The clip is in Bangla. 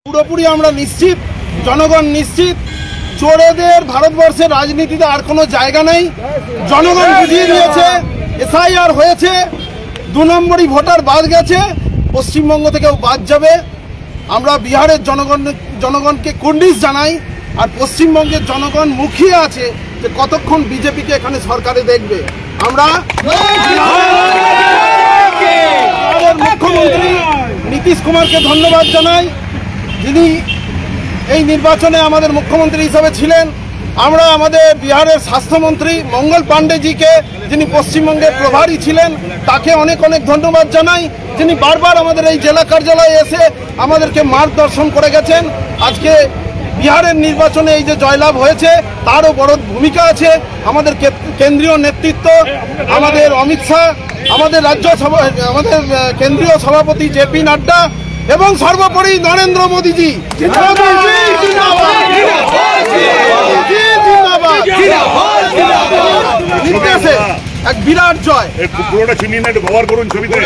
পুরোপুরি আমরা নিশ্চিত, জনগণ নিশ্চিত, চোরেদের ভারতবর্ষের রাজনীতিতে আর কোনো জায়গা নেই। জনগণ বুঝিয়ে দিয়েছে, এসআইআর হয়েছে, 2 নম্বরই ভোটার বাদ গেছে, পশ্চিমবঙ্গ থেকেও বাদ যাবে। আমরা বিহারের জনগণকে কুর্নিশ জানাই, আর পশ্চিমবঙ্গের জনগণ মুখিয়ে আছে যে কতক্ষণ বিজেপিকে এখানে সরকারে দেখবে। আমরা মুখ্যমন্ত্রী নীতিশ কুমারকে ধন্যবাদ জানাই, যিনি এই নির্বাচনে আমাদের মুখ্যমন্ত্রী হিসাবে ছিলেন। আমরা আমাদের বিহারের স্বাস্থ্যমন্ত্রী মঙ্গল পাণ্ডেজিকে, যিনি পশ্চিমবঙ্গের প্রভারী ছিলেন, তাকে অনেক অনেক ধন্যবাদ জানাই, যিনি বারবার আমাদের এই জেলা কার্যালয়ে এসে আমাদেরকে মার্গদর্শন করে গেছেন। আজকে বিহারের নির্বাচনে এই যে জয়লাভ হয়েছে তারও বড় ভূমিকা আছে। আমাদের কেন্দ্রীয় নেতৃত্ব, আমাদের অমিত শাহ, আমাদের আমাদের কেন্দ্রীয় সভাপতি জেপি নাড্ডা এবং সর্বোপরি নরেন্দ্র মোদীজি। নির্দেশে এক বিরাট জয়। পুরোটা চিনি না, একটু ব্যবহার করুন ছবিতে।